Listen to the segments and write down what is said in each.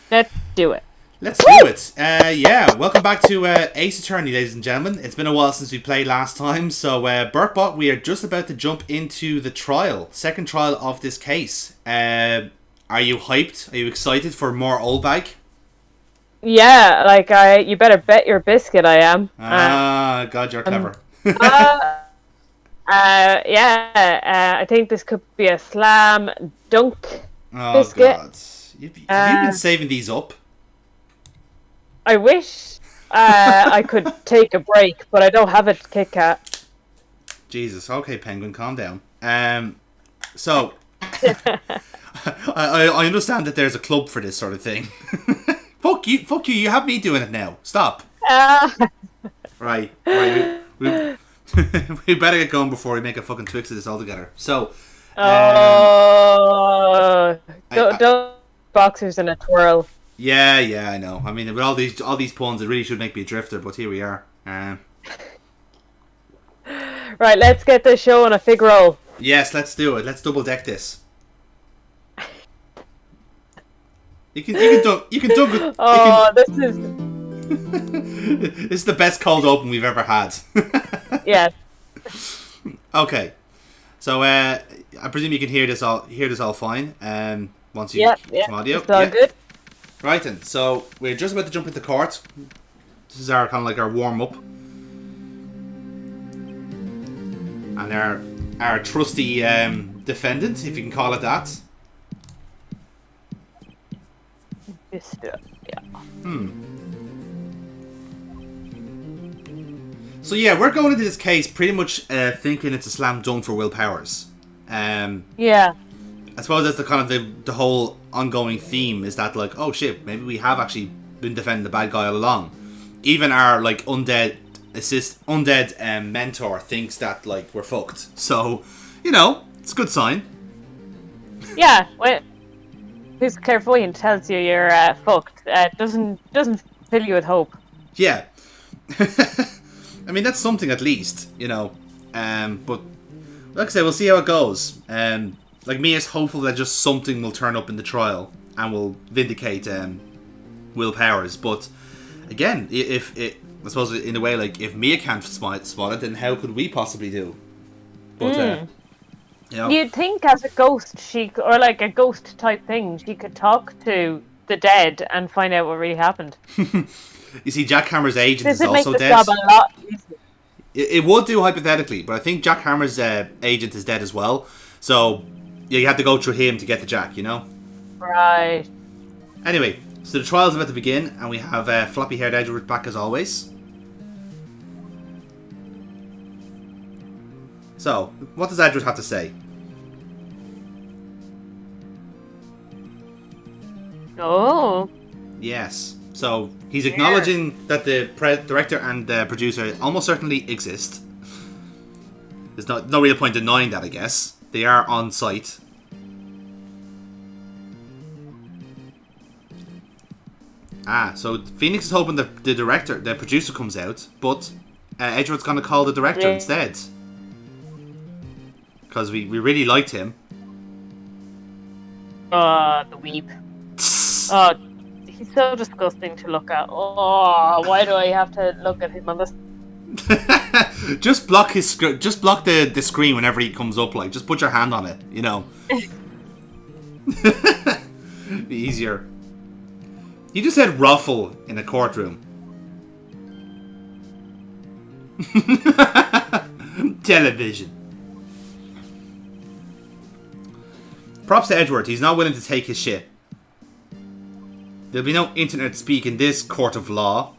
Let's do it. Let's do it. Yeah, welcome back to Ace Attorney, ladies and gentlemen. It's been a while since we played last time, so Burtbot, we are just about to jump into the trial, second trial of this case. Are you hyped? Are you excited for more old bag? Yeah, you better bet your biscuit I am. God, you're clever. Uh, I think this could be a slam dunk Oh biscuit. God, have you been saving these up? I wish I could take a break, but I don't have a Kit Kat. Jesus, okay, Penguin, calm down. So I understand that there's a club for this sort of thing. Fuck you! You have me doing it now. Stop. Right. We we better get going before we make a fucking Twix of this altogether. So. Don't boxers in a twirl. Yeah, I know. I mean, with all these puns, it really should make me a drifter, but here we are. Right, let's get this show on a fig roll. Yes, let's do it. Let's double deck this. You can dunk. This is. This is the best cold open we've ever had. Yes. Okay, so I presume you can hear this all fine. Once you some audio, it's all good. Right then, so we're just about to jump into court. This is our kind of like our warm up, and our trusty defendant, if you can call it that. So yeah, we're going into this case pretty much thinking it's a slam dunk for Will Powers. Yeah. I suppose that's the kind of the whole ongoing theme is that like, oh shit, maybe we have actually been defending the bad guy all along. Even our like undead mentor thinks that like we're fucked. So, it's a good sign. Yeah, who's clairvoyant tells you you're fucked. Doesn't fill you with hope. Yeah. I mean that's something at least, but like I say, we'll see how it goes. Like me is hopeful that just something will turn up in the trial and will vindicate Will Powers. But again, I suppose in a way, like if Mia can't spot it, then how could we possibly do? But you'd think as a ghost, or like a ghost type thing, she could talk to the dead and find out what really happened. You see, Jack Hammer's agent is also also dead. Job a lot it would do hypothetically, but I think Jack Hammer's agent is dead as well. So you have to go through him to get to Jack, Right. Anyway, so the trial's about to begin, and we have floppy-haired Edward back as always. So, what does Edward have to say? Oh. Yes. So, he's acknowledging that the director and the producer almost certainly exist. There's no real point denying that, I guess. They are on site. So Phoenix is hoping that the producer comes out, but Edward's going to call the director instead. Because we really liked him. The weep. Oh, he's so disgusting to look at. Oh, why do I have to look at him on this? Just block the screen whenever he comes up. Like, just put your hand on it. Be easier. You just said ruffle in a courtroom. Television. Props to Edward. He's not willing to take his shit. There'll be no internet speak in this court of law.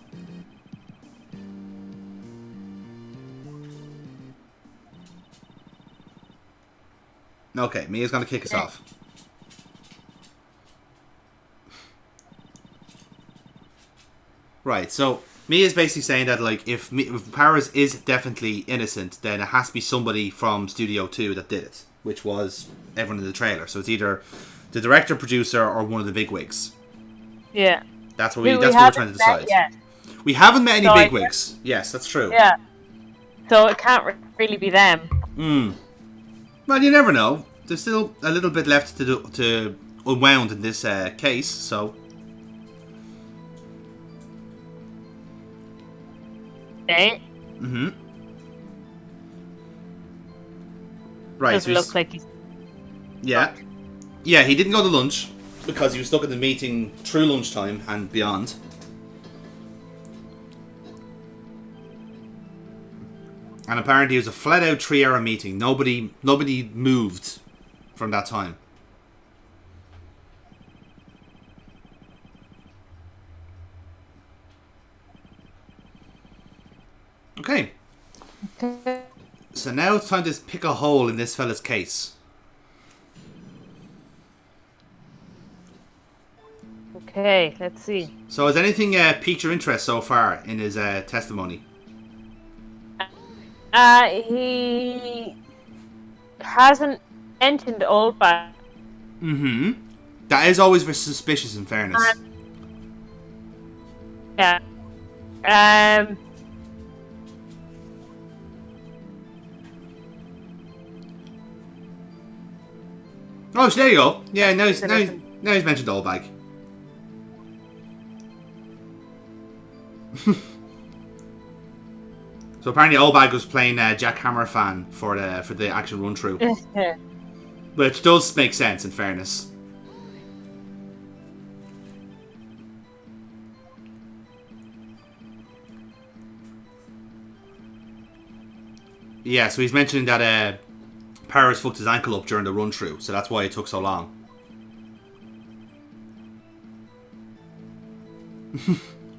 Okay, Mia's gonna kick us off. Right, so Mia's basically saying that like if Powers is definitely innocent, then it has to be somebody from Studio 2 that did it, which was everyone in the trailer. So it's either the director, producer, or one of the bigwigs. Yeah. That's what we're trying to decide. We haven't met any bigwigs. Yes, that's true. Yeah. So it can't really be them. Well, you never know. There's still a little bit left to unwound in this case, so Okay. Mm-hmm. Right. Doesn't look like he's... Yeah. Yeah, he didn't go to lunch because he was stuck in the meeting through lunchtime and beyond. And apparently it was a flat-out 3-hour meeting. Nobody moved from that time. Okay. So now it's time to pick a hole in this fella's case. Okay, let's see. So has anything piqued your interest so far in his testimony? He hasn't mentioned Oldback. Mm-hmm. That is always very suspicious, in fairness. Yeah. Oh, so there you go. Yeah, now he's mentioned Oldbag. So apparently Oldbag was playing Jack Hammer fan for the action run through, which does make sense, in fairness. Yeah, so he's mentioning that Paris fucked his ankle up during the run through, so that's why it took so long.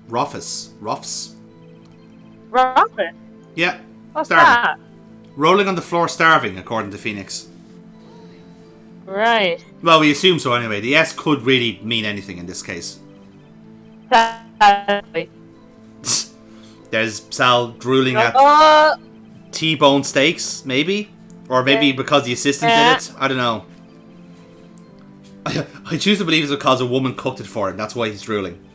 Ruffus. Yeah. What's starving. that? Rolling on the floor starving, according to Phoenix. Right. Well, we assume so anyway. The S could really mean anything in this case. Sadly. There's Sal drooling at Tbone steaks, maybe? Or maybe because the assistant did it? I don't know. I choose to believe it's because a woman cooked it for him. That's why he's drooling.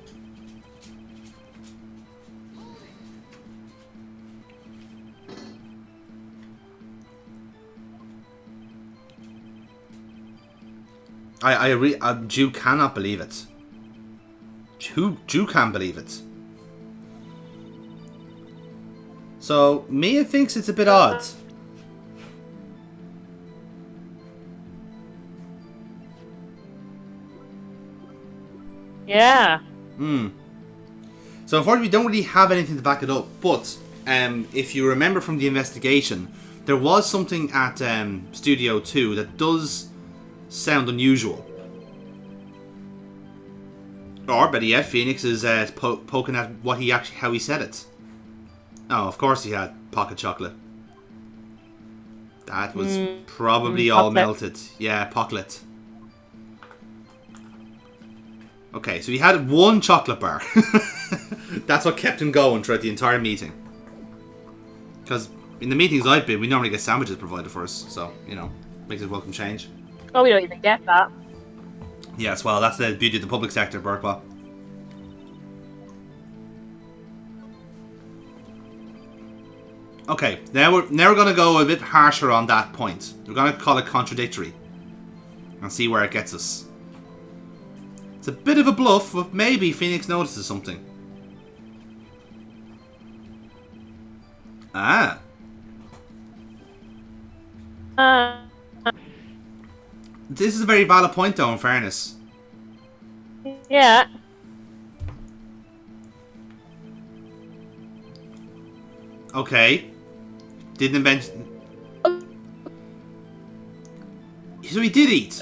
Jew cannot believe it. Jew can't believe it. So, Mia thinks it's a bit odd. Yeah. So, unfortunately, we don't really have anything to back it up. But, if you remember from the investigation, there was something at Studio 2 that does sound unusual. Or, better yet, Phoenix is poking at how he said it. Oh, of course he had pocket chocolate. That was probably all melted. Yeah, pocklet. Okay, so he had one chocolate bar. That's what kept him going throughout the entire meeting. Because in the meetings I've been, we normally get sandwiches provided for us. So, you know, makes it welcome change. Oh, we don't even get that. Yes, well, that's the beauty of the public sector, Burkwa. Okay, now we're going to go a bit harsher on that point. We're going to call it contradictory. And see where it gets us. It's a bit of a bluff, but maybe Phoenix notices something. Ah. This is a very valid point, though, in fairness. Yeah. Okay. Didn't mention... So he did eat.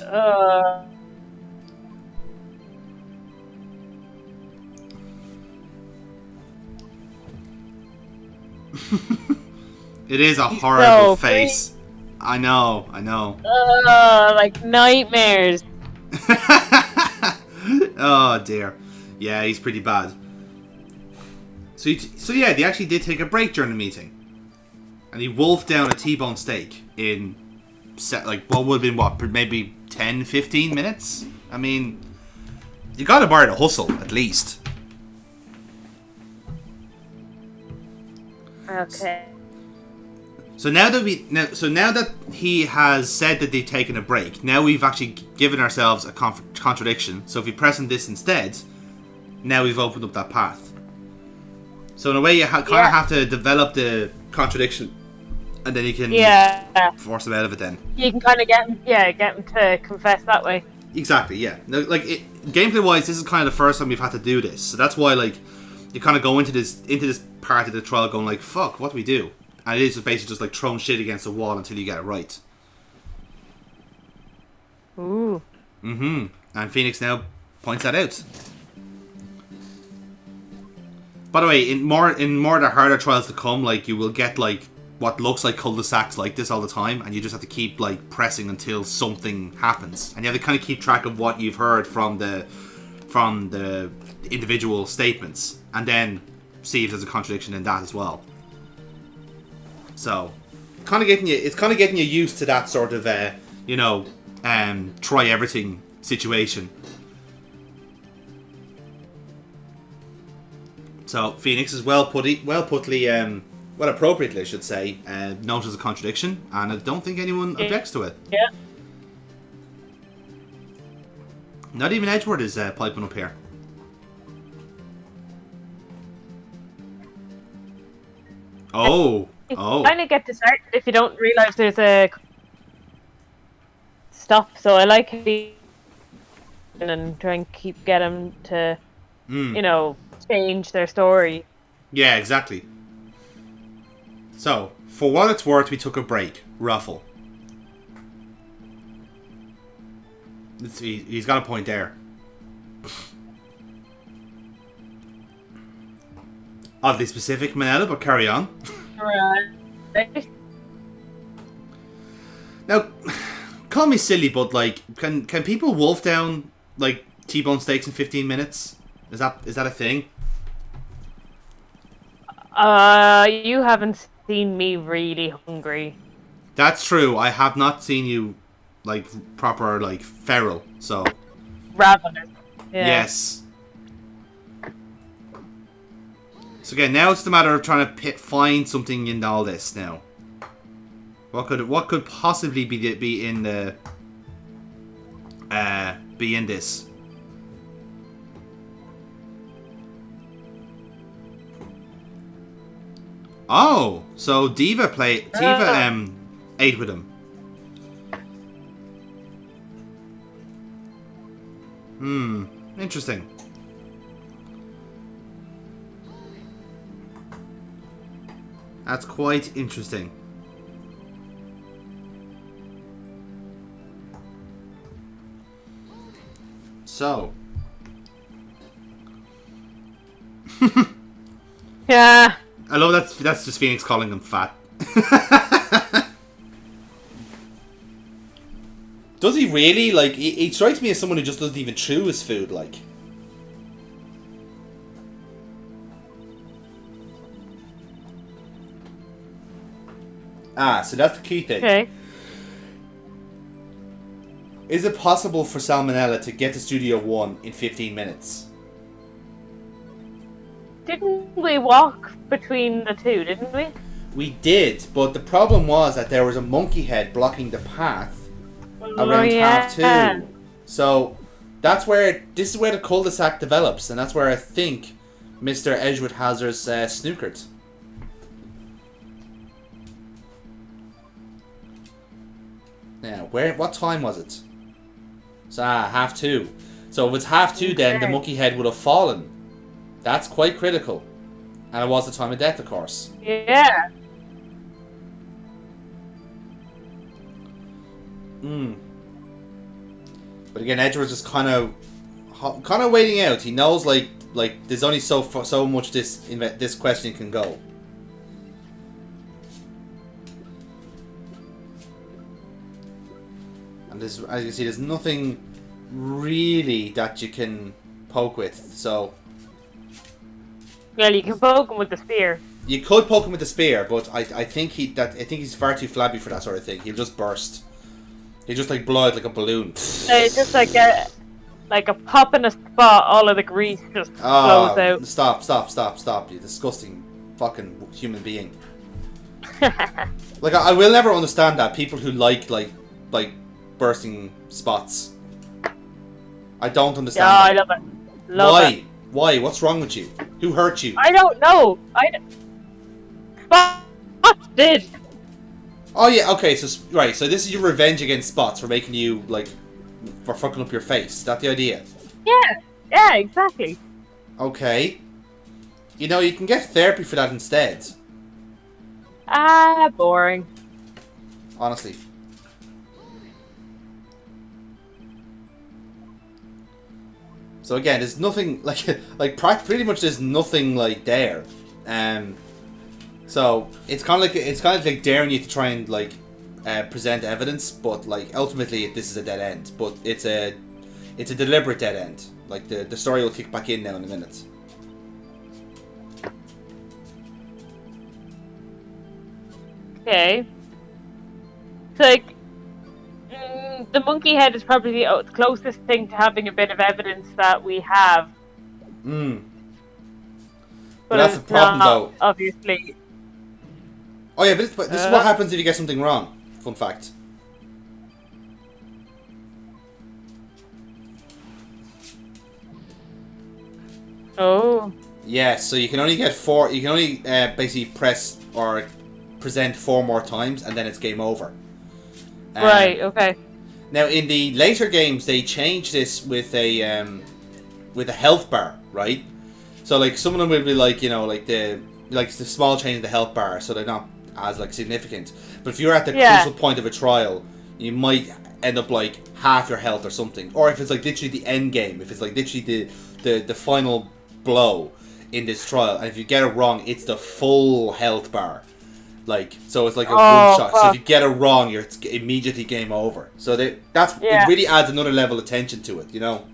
It is a horrible face. I know. Like nightmares. Oh dear. Yeah, he's pretty bad. So yeah, they actually did take a break during the meeting. And he wolfed down a T-bone steak in what would have been maybe 10, 15 minutes? I mean, you gotta bar the hustle, at least. Okay. So now that he has said that they've taken a break, now we've actually given ourselves a contradiction. So if we press on this instead, now we've opened up that path. So in a way, you kind of have to develop the contradiction, and then you can force them out of it. Then you can kind of get him to confess that way. Exactly. Yeah. Now, like gameplay wise, this is kind of the first time we've had to do this. So that's why like you kind of go into this part of the trial going like, "Fuck, what do we do?" And it is just basically just like throwing shit against the wall until you get it right. Ooh. Mm-hmm. And Phoenix now points that out. By the way, in more the harder trials to come, like you will get like what looks like cul-de-sacs like this all the time, and you just have to keep like pressing until something happens, and you have to kind of keep track of what you've heard from the individual statements, and then see if there's a contradiction in that as well. So, it's kind of getting you used to that sort of try everything situation. So Phoenix is well appropriately, I should say, notices a contradiction, and I don't think anyone objects to it. Yeah. Not even Edgeworth is piping up here. Oh. You kind of get disheartened if you don't realise there's a stop. So I like it and try and get them to, change their story. Yeah, exactly. So, for what it's worth, we took a break. Ruffle. He's got a point there. Oddly specific, Manella, but carry on. Right. Now, call me silly, but like, can people wolf down like T-bone steaks in 15 minutes? Is that a thing? You haven't seen me really hungry. That's true. I have not seen you like proper like feral. So Ravenous. Yeah. Yes. So again, now it's the matter of trying to find something in all this now. What could possibly be in this? Oh, so Diva ate with him. Interesting. That's quite interesting. So. Yeah. I love that's just Phoenix calling them fat. Does he really? Like, he strikes me as someone who just doesn't even chew his food, like. So that's the key thing. Okay. Is it possible for Salmonella to get to Studio 1 in 15 minutes? Didn't we walk between the two, didn't we? We did, but the problem was that there was a monkey head blocking the path around half 2. So this is where the cul-de-sac develops, and that's where I think Mr. Edgeworth Hazard's snookered. Now, what time was it? So, half 2. So if it's half 2, then the monkey head would have fallen. That's quite critical. And it was the time of death, of course. Yeah. But again, Edgeworth is kind of waiting out. He knows like there's only so much this question can go. And as you can see, there's nothing really that you can poke with. So. Well, you can poke him with the spear. You could poke him with the spear, but I think he's far too flabby for that sort of thing. He'll just burst. He'll just like blow out like a balloon. It's just like a pop in a spot. All of the grease just flows out. Stop! You disgusting fucking human being. Like I will never understand that people who like bursting spots. I don't understand. Yeah, I love it. Why? Why? What's wrong with you? Who hurt you? I don't know. Spots did. Oh yeah, okay, so right, so this is your revenge against Spots for making you, like, for fucking up your face. Is that the idea? Yeah, exactly. Okay. You know, you can get therapy for that instead. Boring. Honestly. So again, there's nothing, like pretty much there's nothing, like, there. So, it's kind of like daring you to try and, like, present evidence, but, like, ultimately this is a dead end. But it's a deliberate dead end. Like, the story will kick back in now in a minute. Okay. It's like the monkey head is probably the closest thing to having a bit of evidence that we have. But that's the problem, though. Obviously. Oh yeah, but this is what happens if you get something wrong. Fun fact. Oh. Yeah, so you can only get 4. You can only basically press or present 4 more times, and then it's game over. Right. Okay. Now, in the later games, they changed this with a health bar, right? So, like, some of them will be like, you know, like the small change in the health bar, so they're not as, like, significant. But if you're at the crucial point of a trial, you might end up like half your health or something. Or if it's like literally the end game, if it's like literally the final blow in this trial, and if you get it wrong, it's the full health bar. Like, so it's like a one shot. So if you get it wrong, it's immediately game over. So it really adds another level of tension to it, you know?